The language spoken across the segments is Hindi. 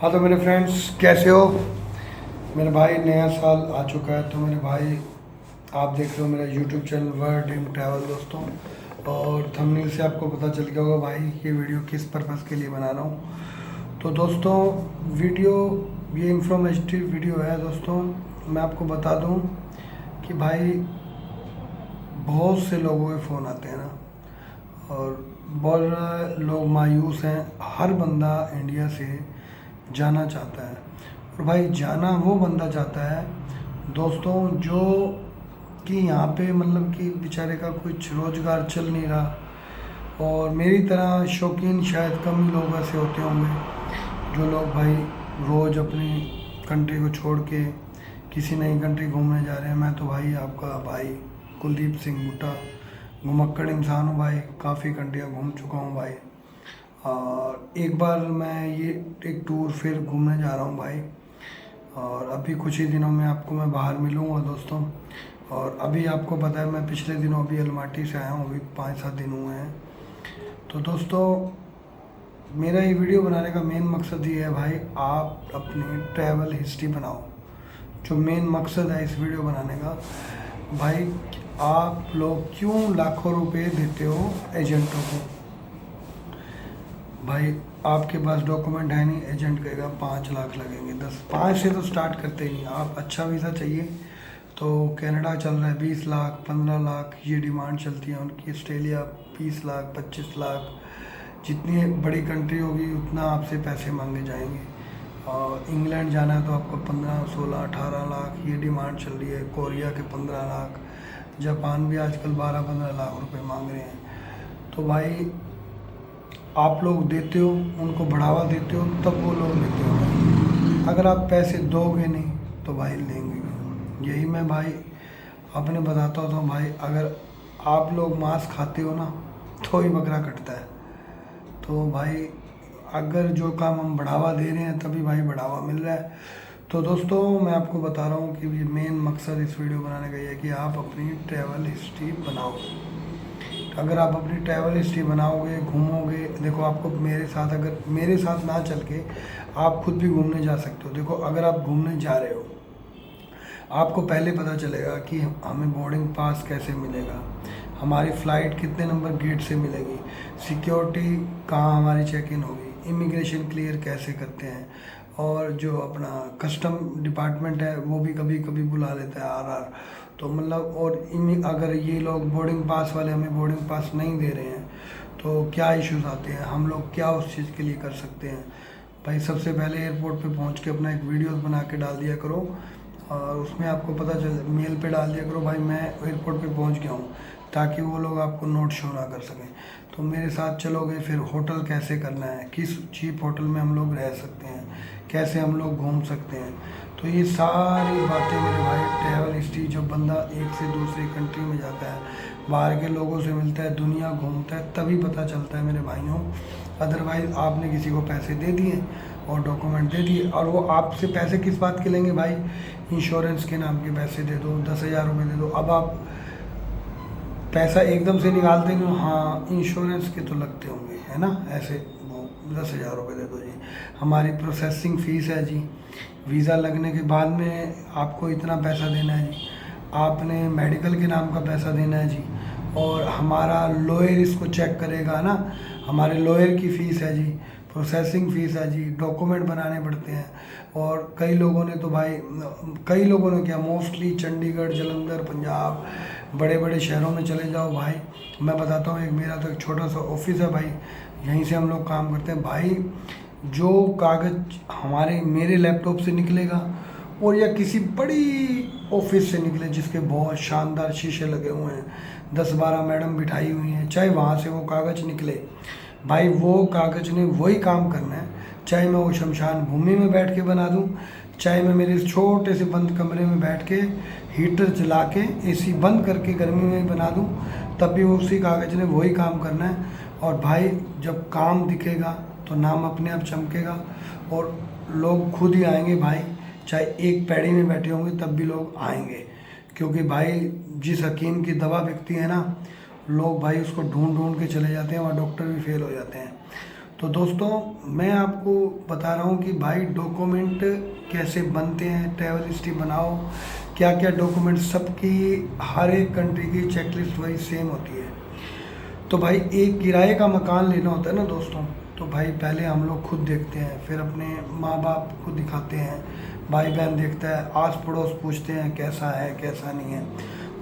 हाँ तो मेरे फ्रेंड्स कैसे हो मेरे भाई। नया साल आ चुका है तो मेरे भाई आप देख रहे हो मेरा YouTube channel world dream travel दोस्तों। और थंबनेल से आपको पता चल गया होगा भाई ये वीडियो किस पर्पज़ के लिए बना रहा हूँ। तो दोस्तों वीडियो ये इंफॉर्मेटिव वीडियो है दोस्तों। मैं आपको बता दूँ कि भाई बहुत से लोगों के फ़ोन आते हैं ना, और बहुत लोग मायूस हैं। हर बंदा इंडिया से जाना चाहता है, और भाई जाना वो बंदा चाहता है दोस्तों जो कि यहाँ पे मतलब कि बेचारे का कुछ रोज़गार चल नहीं रहा, और मेरी तरह शौकीन शायद कम ही लोग ऐसे होते होंगे जो लोग भाई रोज़ अपनी कंट्री को छोड़ के किसी नई कंट्री घूमने जा रहे हैं। मैं तो भाई आपका भाई कुलदीप सिंह बुट्टा घुमक्कड़ इंसान हूँ भाई, काफ़ी कंट्रियाँ घूम चुका हूँ भाई। और एक बार मैं ये एक टूर फिर घूमने जा रहा हूँ भाई, और अभी कुछ ही दिनों में आपको मैं बाहर मिलूँगा दोस्तों। और अभी आपको पता है मैं पिछले दिनों अभी अलमाटी से आया हूँ, अभी 5-7 दिन हुए हैं। तो दोस्तों मेरा ये वीडियो बनाने का मेन मकसद ये है भाई, आप अपनी ट्रैवल हिस्ट्री बनाओ। जो मेन मकसद है इस वीडियो बनाने का भाई, आप लोग क्यों लाखों रुपए देते हो एजेंटों को। भाई आपके पास डॉक्यूमेंट है नहीं, एजेंट कहेगा 5 लाख लगेंगे, 5 से तो स्टार्ट करते ही नहीं। आप अच्छा वीज़ा चाहिए तो कनाडा चल रहा है 20 लाख 15 लाख ये डिमांड चलती है उनकी। ऑस्ट्रेलिया 20 लाख 25 लाख, जितनी बड़ी कंट्री होगी उतना आपसे पैसे मांगे जाएंगे। और इंग्लैंड जाना है तो आपको 15 16 18 लाख ये डिमांड चल रही है। कोरिया के 15 लाख, जापान भी आजकल 12-15 लाख रुपए मांग रहे हैं। तो भाई आप लोग देते हो, उनको बढ़ावा देते हो, तब वो लोग लेते हो भाई। अगर आप पैसे दोगे नहीं तो भाई लेंगे नहीं। यही मैं भाई अपने बताता होता हूँ भाई, अगर आप लोग मांस खाते हो ना तो ही बकरा कटता है। तो भाई अगर जो काम हम बढ़ावा दे रहे हैं तभी भाई बढ़ावा मिल रहा है। तो दोस्तों मैं आपको बता रहा हूँ कि ये मेन मकसद इस वीडियो बनाने का ये है कि आप अपनी ट्रैवल हिस्ट्री बनाओ। अगर आप अपनी ट्रैवल हिस्ट्री बनाओगे, घूमोगे, देखो आपको मेरे साथ, अगर मेरे साथ ना चल के आप खुद भी घूमने जा सकते हो। देखो अगर आप घूमने जा रहे हो आपको पहले पता चलेगा कि हमें बोर्डिंग पास कैसे मिलेगा, हमारी फ़्लाइट कितने नंबर गेट से मिलेगी, सिक्योरिटी कहाँ हमारी चेक इन होगी, इमिग्रेशन क्लियर कैसे करते हैं, और जो अपना कस्टम डिपार्टमेंट है वो भी कभी कभी बुला लेता है आर। तो मतलब और अगर ये लोग बोर्डिंग पास वाले हमें बोर्डिंग पास नहीं दे रहे हैं तो क्या इश्यूज आते हैं, हम लोग क्या उस चीज़ के लिए कर सकते हैं। भाई सबसे पहले एयरपोर्ट पे पहुंच के अपना एक वीडियो बना के डाल दिया करो, और उसमें आपको पता चल मेल पे डाल दिया करो भाई मैं एयरपोर्ट पे पहुंच गया हूँ, ताकि वो लोग आपको नोट शो ना कर सकें। तो मेरे साथ चलोगे, फिर होटल कैसे करना है, किस चीप होटल में हम लोग रह सकते हैं, कैसे हम लोग घूम सकते हैं। तो ये सारी बातें मेरे भाई ट्रैवल हिस्ट्री, जब बंदा एक से दूसरी कंट्री में जाता है, बाहर के लोगों से मिलता है, दुनिया घूमता है, तभी पता चलता है मेरे भाइयों। अदरवाइज़ आपने किसी को पैसे दे दिए और डॉक्यूमेंट दे दिए, और वो आपसे पैसे किस बात के लेंगे भाई, इंश्योरेंस के नाम के पैसे दे दो, 10,000 रुपये दे दो। अब आप पैसा एकदम से निकालते नहीं हो, हाँ इंश्योरेंस के तो लगते होंगे है ना, ऐसे वो 10,000 रुपये दे दो जी, हमारी प्रोसेसिंग फ़ीस है जी, वीज़ा लगने के बाद में आपको इतना पैसा देना है जी, आपने मेडिकल के नाम का पैसा देना है जी, और हमारा लॉयर इसको चेक करेगा ना, हमारे लॉयर की फ़ीस है जी, प्रोसेसिंग फ़ीस है जी, डॉक्यूमेंट बनाने पड़ते हैं। और कई लोगों ने तो भाई, कई लोगों ने क्या, मोस्टली चंडीगढ़ जलंधर पंजाब बड़े बड़े शहरों में चले जाओ भाई। मैं बताता हूँ, एक मेरा तो एक छोटा सा ऑफिस है भाई, यहीं से हम लोग काम करते हैं भाई। जो कागज़ हमारे मेरे लैपटॉप से निकलेगा, और या किसी बड़ी ऑफिस से निकले जिसके बहुत शानदार शीशे लगे हुए हैं, 10-12 मैडम बिठाई हुई हैं, चाहे वहाँ से वो कागज़ निकले भाई, वो कागज़ ने वही काम करना है। चाहे मैं वो शमशान भूमि में बैठ के बना दूँ, चाहे मैं मेरे छोटे से बंद कमरे में बैठ के हीटर चला के एसी बंद करके गर्मी में बना दूँ, तब भी उसी कागज़ ने वही काम करना है। और भाई जब काम दिखेगा तो नाम अपने आप चमकेगा, और लोग खुद ही आएंगे भाई, चाहे एक पैड़ी में बैठे होंगे तब भी लोग आएंगे। क्योंकि भाई जिस हकीम की दवा बिकती है ना, लोग भाई उसको ढूंढ ढूंढ के चले जाते हैं, वहाँ डॉक्टर भी फेल हो जाते हैं। तो दोस्तों मैं आपको बता रहा हूँ कि भाई डॉक्यूमेंट कैसे बनते हैं, ट्रैवल हिस्ट्री बनाओ, क्या क्या डॉक्यूमेंट, सबकी हर एक कंट्री की चेकलिस्ट वही सेम होती है। तो भाई एक किराए का मकान लेना होता है ना दोस्तों, तो भाई पहले हम लोग खुद देखते हैं, फिर अपने माँ बाप को दिखाते हैं, भाई बहन देखता है, आस पड़ोस पूछते हैं कैसा है कैसा नहीं है।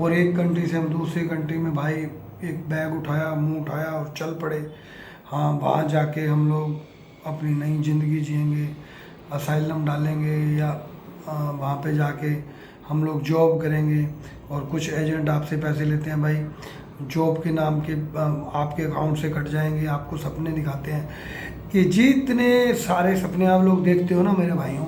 और एक कंट्री से हम दूसरी कंट्री में भाई एक बैग उठाया, मुंह उठाया और चल पड़े। हाँ, वहाँ जाके हम लोग अपनी नई ज़िंदगी जिएंगे, असाइलम डालेंगे या वहाँ पे जाके हम लोग जॉब करेंगे। और कुछ एजेंट आपसे पैसे लेते हैं भाई, जॉब के नाम के आपके अकाउंट से कट जाएंगे, आपको सपने दिखाते हैं। ये जितने सारे सपने आप लोग देखते हो ना मेरे भाइयों,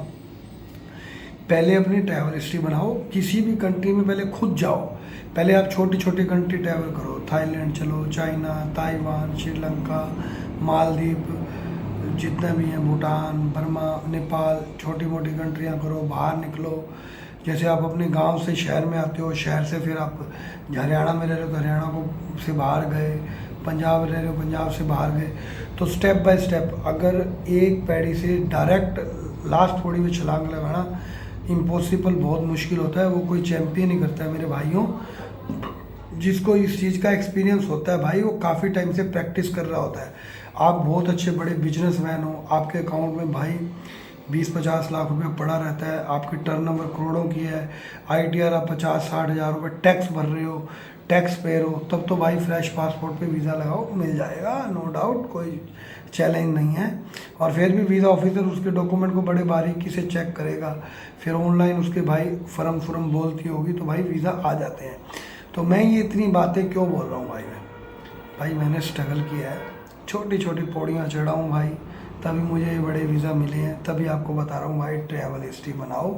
पहले अपनी ट्रैवल हिस्ट्री बनाओ, किसी भी कंट्री में पहले खुद जाओ। पहले आप छोटी छोटी कंट्री ट्रैवल करो, थाईलैंड चलो, चाइना, ताइवान, श्रीलंका, मालदीव, जितना भी हैं, भूटान, बर्मा, नेपाल, छोटी मोटी कंट्रियां करो, बाहर निकलो। जैसे आप अपने गांव से शहर में आते हो, शहर से फिर आप हरियाणा में रह रहे हो तो हरियाणा को से बाहर गए, पंजाब रह रहे हो पंजाब से बाहर गए। तो स्टेप बाय स्टेप, अगर एक पैड़ी से डायरेक्ट लास्ट पौड़ी में छलांग लगाना इम्पॉसिबल, बहुत मुश्किल होता है, वो कोई चैम्पियन ही करता है मेरे भाइयों। जिसको इस चीज़ का एक्सपीरियंस होता है भाई, वो काफ़ी टाइम से प्रैक्टिस कर रहा होता है। आप बहुत अच्छे बड़े बिजनेसमैन हो, आपके अकाउंट में भाई 20-50 लाख रुपया पड़ा रहता है, आपकी टर्नओवर करोड़ों की है, ITR आप 50-60 हज़ार रुपये टैक्स भर रहे हो, टैक्स पेयर हो, तब तो भाई फ्रेश पासपोर्ट पे वीज़ा लगाओ, मिल जाएगा, नो डाउट, कोई चैलेंज नहीं है। और फिर भी वीज़ा ऑफिसर उसके डॉक्यूमेंट को बड़े बारीकी से चेक करेगा, फिर ऑनलाइन उसके भाई फर्म बोलती होगी तो भाई वीज़ा आ जाते हैं। तो मैं ये इतनी बातें क्यों बोल रहा हूँ भाई मैंने स्ट्रगल किया है, छोटी छोटी पौड़ियाँ चढ़ा हूँ भाई, तभी मुझे ये बड़े वीज़ा मिले हैं। तभी आपको बता रहा हूँ भाई, ट्रैवल हिस्ट्री बनाओ।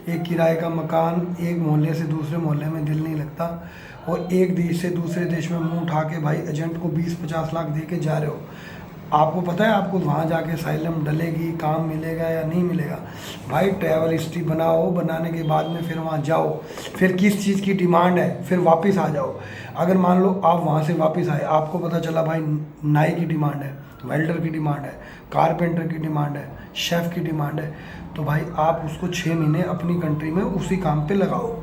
एक किराए का मकान, एक मोहल्ले से दूसरे मोहल्ले में दिल नहीं लगता, और एक देश से दूसरे देश में मुंह उठा के भाई एजेंट को 20-50 लाख दे के जा रहे हो। आपको पता है आपको वहाँ जाके साइलम डलेगी, काम मिलेगा या नहीं मिलेगा। भाई ट्रैवल हिस्ट्री बनाओ, बनाने के बाद में फिर वहाँ जाओ, फिर किस चीज़ की डिमांड है, फिर वापस आ जाओ। अगर मान लो आप वहाँ से वापस आए, आपको पता चला भाई नाई की डिमांड है, वेल्डर की डिमांड है, कारपेंटर की डिमांड है, शेफ़ की डिमांड है, तो भाई आप उसको 6 महीने अपनी कंट्री में उसी काम पे लगाओ।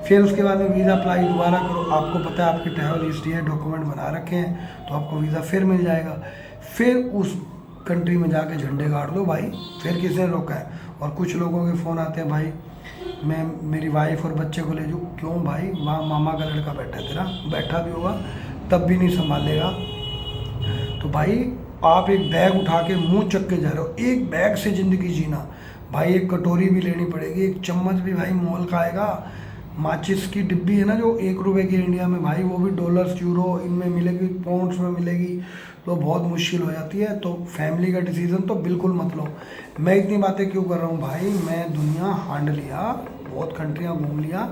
फिर उसके बाद में वीज़ा अप्लाई दोबारा करो, आपको पता है आपकी ट्रैवल हिस्ट्री है, डॉक्यूमेंट बना रखे हैं, तो आपको वीज़ा फिर मिल जाएगा। फिर उस कंट्री में जाके झंडे गाड़ दो भाई, फिर किसने रोका है। और कुछ लोगों के फ़ोन आते हैं, भाई मैं मेरी वाइफ और बच्चे को ले जाऊँ, क्यों भाई, वहाँ मामा का लड़का बैठा है, तेरा बैठा भी होगा तब भी नहीं संभालेगा। तो भाई आप एक बैग उठा के मुँह चक के जा रहे हो, एक बैग से ज़िंदगी जीना भाई, एक कटोरी भी लेनी पड़ेगी, एक चम्मच भी भाई मोल का आएगा। माचिस की डिब्बी है ना जो 1 रुपये की इंडिया में भाई, वो भी डॉलर्स, यूरो इनमें मिलेगी, पाउंड्स में मिलेगी, तो बहुत मुश्किल हो जाती है। तो फैमिली का डिसीज़न तो बिल्कुल मत लो। मैं इतनी बातें क्यों कर रहा हूँ भाई, मैं दुनिया हांड लिया, बहुत कंट्रियाँ घूम लिया,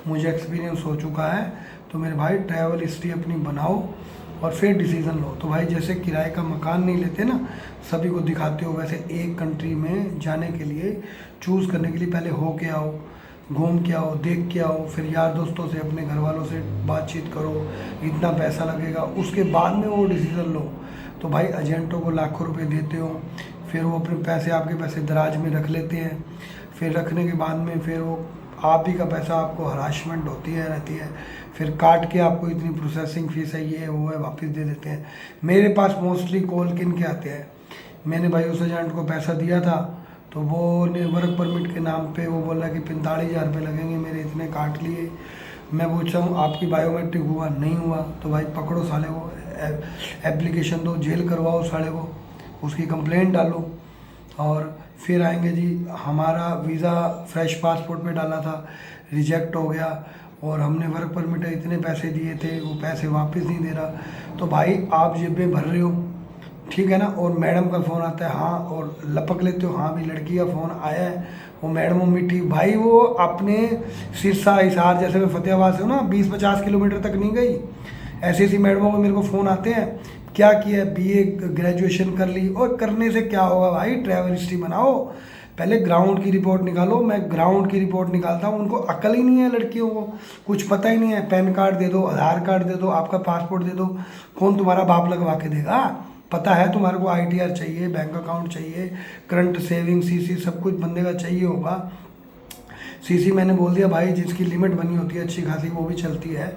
मुझे एक्सपीरियंस हो चुका है। तो मेरे भाई ट्रैवल हिस्ट्री अपनी बनाओ और फिर डिसीज़न लो। तो भाई जैसे किराए का मकान नहीं लेते ना, सभी को दिखाते हो, वैसे एक कंट्री में जाने के लिए, चूज़ करने के लिए पहले हो के आओ, घूम के आओ, देख के आओ, फिर यार दोस्तों से, अपने घर वालों से बातचीत करो, इतना पैसा लगेगा, उसके बाद में वो डिसीज़न लो। तो भाई एजेंटों को लाखों रुपए देते हो, फिर वो अपने पैसे, आपके पैसे दराज में रख लेते हैं, फिर रखने के बाद में फिर वो आप ही का पैसा, आपको हरासमेंट होती है रहती है, फिर काट के आपको इतनी प्रोसेसिंग फ़ीस है, ये वो है, वापस दे देते हैं। मेरे पास मोस्टली कॉल किन के आते हैं, मैंने भाई उस एजेंट को पैसा दिया था, तो वो ने वर्क परमिट के नाम पे वो बोला कि 45,000 रुपये लगेंगे, मेरे इतने काट लिए। मैं पूछा हूँ आपकी बायोमेट्रिक हुआ, नहीं हुआ, तो भाई पकड़ो साले को, एप्लीकेशन दो, जेल करवाओ साले को, उसकी कंप्लेंट डालो। और फिर आएंगे जी, हमारा वीज़ा फ्रेश पासपोर्ट पे डाला था, रिजेक्ट हो गया, और हमने वर्क परमिट इतने पैसे दिए थे, वो पैसे वापस नहीं दे रहा। तो भाई आप जेबें भर रहे हो, ठीक है ना, और मैडम का फ़ोन आता है, हाँ, और लपक लेते हो, हाँ भी लड़की का फ़ोन आया है, वो मैडम मम्मी ठीक, भाई वो अपने सिरसा, हिसार, जैसे मैं फतेहाबाद से हूँ ना, 20-50 किलोमीटर तक नहीं गई। ऐसी ऐसी मैडमों को मेरे को फ़ोन आते हैं, क्या किया, BA ग्रेजुएशन कर ली, और करने से क्या होगा भाई, ट्रैवल हिस्ट्री बनाओ, पहले ग्राउंड की रिपोर्ट निकालो। मैं ग्राउंड की रिपोर्ट निकालता हूँ, उनको अकल ही नहीं है, लड़कियों को कुछ पता ही नहीं है। पैन कार्ड दे दो, आधार कार्ड दे दो, आपका पासपोर्ट दे दो, कौन तुम्हारा बाप लगवा के देगा। पता है तुम्हारे को ITR चाहिए, बैंक अकाउंट चाहिए, करंट सेविंग, CC सब कुछ बंदे का चाहिए होगा। CC मैंने बोल दिया भाई, जिसकी लिमिट बनी होती है अच्छी खासी वो भी चलती है।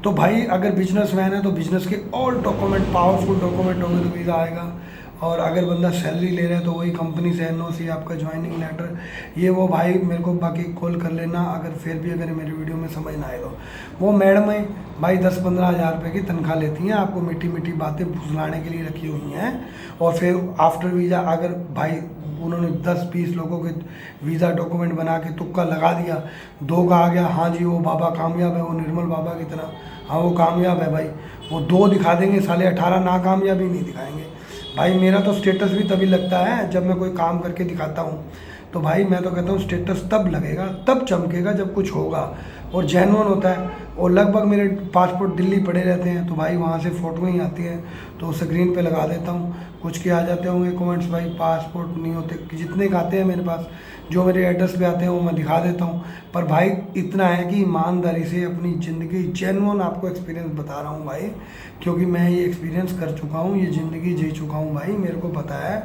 तो भाई अगर बिजनेसमैन है तो बिजनेस के ऑल डॉक्यूमेंट, पावरफुल डॉक्यूमेंट होंगे तो वीज़ा आएगा। और अगर बंदा सैलरी ले रहा है तो वही कंपनी से NOC, आपका ज्वाइनिंग लेटर, ये वो भाई मेरे को बाकी कॉल कर लेना अगर फिर भी अगर मेरी वीडियो में समझ ना आए तो। वो मैडम है भाई 10-15 हज़ार रुपये की तनख्वाह लेती हैं, आपको मीठी मीठी बातें फुसलाने के लिए रखी हुई हैं। और फिर आफ्टर वीज़ा अगर भाई उन्होंने 10-20 लोगों के वीज़ा डॉक्यूमेंट बना के तुक्का लगा दिया, 2 का आ गया, हाँ जी वो बाबा कामयाब है, वो निर्मल बाबा की तरह, हाँ वो कामयाब है भाई, वो 2 दिखा देंगे, साले 18 नाकामयाबी नहीं दिखाएंगे। भाई मेरा तो स्टेटस भी तभी लगता है जब मैं कोई काम करके दिखाता हूँ। तो भाई मैं तो कहता हूँ स्टेटस तब लगेगा, तब चमकेगा जब कुछ होगा और जेन्युइन होता है। और लगभग मेरे पासपोर्ट दिल्ली पड़े रहते हैं तो भाई वहाँ से फ़ोटो ही आती हैं तो स्क्रीन पे लगा देता हूँ। कुछ के आ जाते होंगे कमेंट्स, भाई पासपोर्ट नहीं होते, जितने के आते हैं मेरे पास, जो मेरे एड्रेस पे आते हैं वो मैं दिखा देता हूँ। पर भाई इतना है कि ईमानदारी से अपनी ज़िंदगी जेन्युइन आपको एक्सपीरियंस बता रहा हूँ भाई, क्योंकि मैं ये एक्सपीरियंस कर चुका हूँ, ये ज़िंदगी जी चुका हूँ भाई। मेरे को पता है,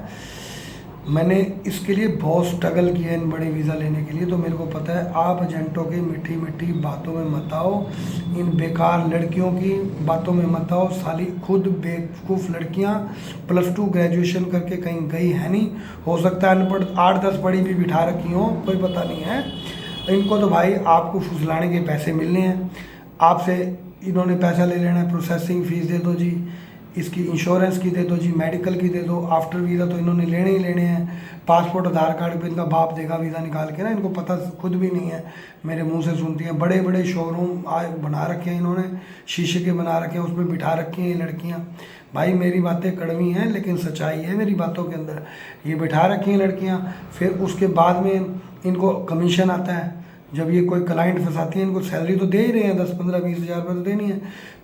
मैंने इसके लिए बहुत स्ट्रगल किया इन बड़े वीज़ा लेने के लिए, तो मेरे को पता है। आप एजेंटों की मीठी मीठी बातों में मत आओ, इन बेकार लड़कियों की बातों में मत आओ। साली खुद बेवकूफ़ लड़कियां +2 ग्रेजुएशन करके कहीं गई है नहीं, हो सकता है अनपढ़ 8-10 पढ़ी भी बिठा रखी हो, कोई पता नहीं है। इनको तो भाई आपको फुसलाने के पैसे मिलने हैं, आपसे इन्होंने पैसा ले लेना है, प्रोसेसिंग फ़ीस दे दो जी, इसकी इंश्योरेंस की दे दो जी, मेडिकल की दे दो, आफ्टर वीज़ा तो इन्होंने लेने ही लेने हैं। पासपोर्ट आधार कार्ड पे इनका बाप देगा वीज़ा निकाल के ना, इनको पता खुद भी नहीं है, मेरे मुंह से सुनती हैं। बड़े बड़े शोरूम बना रखे हैं इन्होंने, शीशे के बना रखे हैं, उसमें बिठा रखी हैं ये लड़कियाँ। भाई मेरी बातें कड़वी हैं लेकिन सच्चाई है मेरी बातों के अंदर। ये बिठा रखी हैं लड़कियाँ, फिर उसके बाद में इनको कमीशन आता है। जब ये कोई क्लाइंट फंसाती है, इनको सैलरी तो दे ही रहे हैं, 10-15-20 हज़ार रुपये तो देनी है,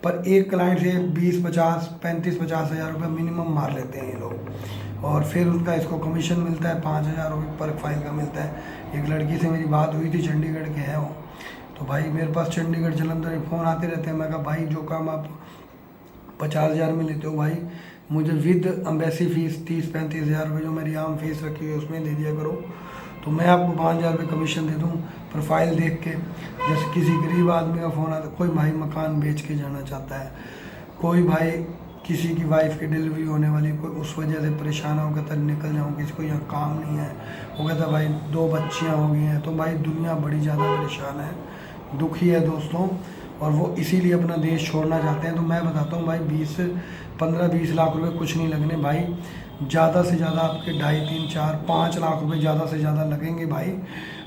पर एक क्लाइंट से 20-50-35-50 हज़ार रुपये मिनिमम मार लेते हैं ये लोग। और फिर उनका इसको कमीशन मिलता है, 5,000 रुपये पर फाइल का मिलता है। एक लड़की से मेरी बात हुई थी, चंडीगढ़ के है वो, तो भाई मेरे पास चंडीगढ़ जलंधर फ़ोन आते रहते हैं। मैं कहा भाई जो काम आप 50,000 में लेते हो भाई, मुझे विद एम्बेसी फ़ीस 30-35 हज़ार रुपये जो मेरी आम फीस रखी हुई है उसमें दे दिया करो, तो मैं आपको 5,000 रुपये कमीशन दे दूँ प्रोफाइल देख के। जैसे किसी गरीब आदमी का फ़ोन आता, कोई भाई मकान बेच के जाना चाहता है, कोई भाई किसी की वाइफ की डिलीवरी होने वाली, कोई उस वजह से परेशान हो, कहता निकल जाऊँ, किसी को यहाँ काम नहीं है, वो कहता भाई 2 बच्चियाँ हो गई हैं। तो भाई दुनिया बड़ी ज़्यादा परेशान है, दुखी है दोस्तों, और वो इसीलिए अपना देश छोड़ना चाहते हैं। तो मैं बताता हूँ भाई 15-20 लाख रुपए कुछ नहीं लगने भाई, ज़्यादा से ज़्यादा आपके 2.5-3-4-5 लाख रुपए ज़्यादा से ज़्यादा लगेंगे भाई।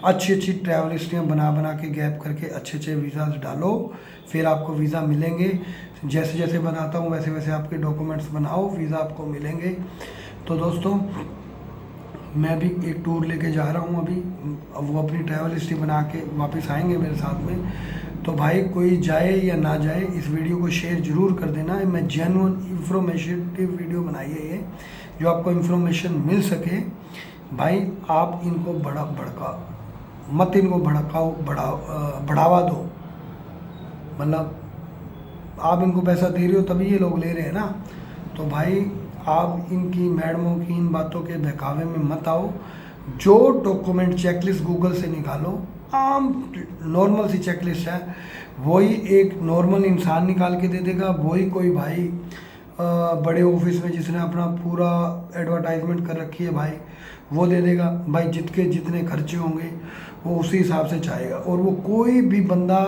अच्छी अच्छी ट्रैवल हिस्ट्रियाँ बना के गैप करके अच्छे अच्छे वीज़ाज डालो, फिर आपको वीज़ा मिलेंगे। जैसे जैसे बनाता हूँ वैसे वैसे आपके डॉक्यूमेंट्स बनाओ, वीज़ा आपको मिलेंगे। तो दोस्तों मैं भी एक टूर लेके जा रहा हूँ अभी, अब वो अपनी ट्रैवल हिस्ट्री बना के वापस आएंगे मेरे साथ में। तो भाई कोई जाए या ना जाए, इस वीडियो को शेयर ज़रूर कर देना। मैं जेन्युइन इंफॉर्मेटिव वीडियो बनाई है ये, जो आपको इन्फॉर्मेशन मिल सके। भाई आप इनको मत इनको बढ़ावा दो, मतलब आप इनको पैसा दे रहे हो तभी ये लोग ले रहे हैं ना। तो भाई आप इनकी मैडमों की इन बातों के बहकावे में मत आओ। जो डॉक्यूमेंट चेकलिस्ट गूगल से निकालो, आम नॉर्मल सी चेकलिस्ट है, वही एक नॉर्मल इंसान निकाल के दे देगा, वही कोई भाई बड़े ऑफिस में जिसने अपना पूरा एडवर्टाइजमेंट कर रखी है भाई वो दे देगा। भाई जितने खर्चे होंगे वो उसी हिसाब से चाहेगा, और वो कोई भी बंदा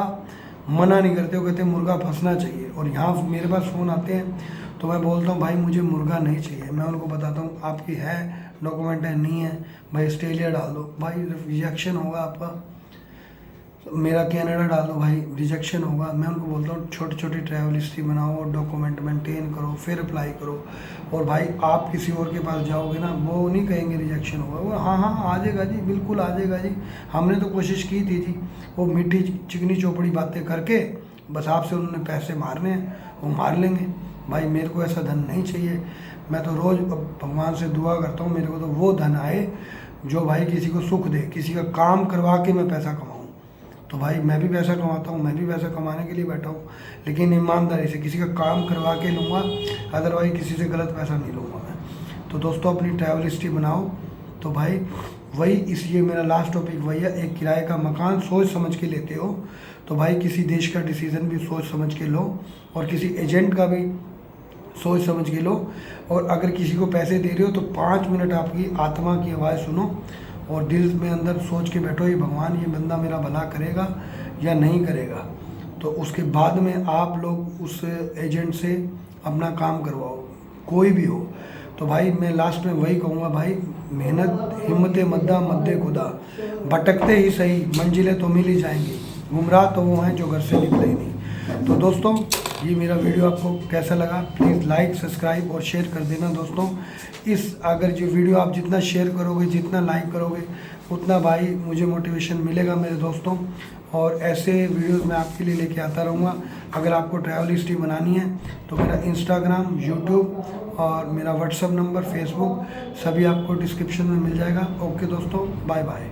मना नहीं करते, वो कहते हैं मुर्गा फंसना चाहिए। और यहाँ मेरे पास फ़ोन आते हैं तो मैं बोलता हूँ भाई मुझे मुर्गा नहीं चाहिए। मैं उनको बताता हूँ आपकी है डॉक्यूमेंट है, नहीं है भाई ऑस्ट्रेलिया डाल दो, भाई रिजेक्शन होगा आपका। मेरा कनाडा डाल दो भाई, रिजेक्शन होगा। मैं उनको बोलता हूँ छोटी छोटी ट्रैवल हिस्ट्री बनाओ, डॉक्यूमेंट मेंटेन करो, फिर अप्लाई करो। और भाई आप किसी और के पास जाओगे ना, वो नहीं कहेंगे रिजेक्शन होगा, वो हाँ आ जाएगा जी, बिल्कुल आ जाएगा जी, हमने तो कोशिश की थी जी। वो मीठी चिकनी चौपड़ी बातें करके बस आपसे उन्होंने पैसे मारने हैं, वो मार लेंगे। भाई मेरे को ऐसा धन नहीं चाहिए। मैं तो रोज़ भगवान से दुआ करता हूँ मेरे को तो वो धन आए जो भाई किसी को सुख दे, किसी का काम करवा के मैं पैसा कमाऊँ। तो भाई मैं भी पैसा कमाता हूँ, मैं भी पैसा कमाने के लिए बैठा हूँ, लेकिन ईमानदारी से किसी का काम करवा के लूँगा, अदरवाइज किसी से गलत पैसा नहीं लूँगा मैं। तो दोस्तों अपनी ट्रैवल हिस्ट्री बनाओ। तो भाई वही ये मेरा लास्ट टॉपिक वही है, एक किराए का मकान सोच समझ के लेते हो तो भाई किसी देश का डिसीज़न भी सोच समझ के लो, और किसी एजेंट का भी सोच समझ के लो। और अगर किसी को पैसे दे रहे हो तो 5 मिनट आपकी आत्मा की आवाज़ सुनो और दिल में अंदर सोच के बैठो, ये भगवान ये बंदा मेरा भला करेगा या नहीं करेगा। तो उसके बाद में आप लोग उस एजेंट से अपना काम करवाओ, कोई भी हो। तो भाई मैं लास्ट में वही कहूँगा भाई, मेहनत हिम्मत मद्दा मद्दे खुदा, भटकते ही सही मंजिलें तो मिल ही जाएंगी, गुमराह तो वो हैं जो घर से निकले ही नहीं। तो दोस्तों ये मेरा वीडियो आपको कैसा लगा, प्लीज़ लाइक सब्सक्राइब और शेयर कर देना दोस्तों। अगर जो वीडियो आप जितना शेयर करोगे, जितना लाइक करोगे, उतना भाई मुझे मोटिवेशन मिलेगा मेरे दोस्तों। और ऐसे वीडियोस मैं आपके लिए लेके आता रहूँगा। अगर आपको ट्रैवल हिस्ट्री बनानी है तो मेरा इंस्टाग्राम, यूट्यूब और मेरा व्हाट्सअप नंबर, फेसबुक सभी आपको डिस्क्रिप्शन में मिल जाएगा। ओके दोस्तों, बाय बाय।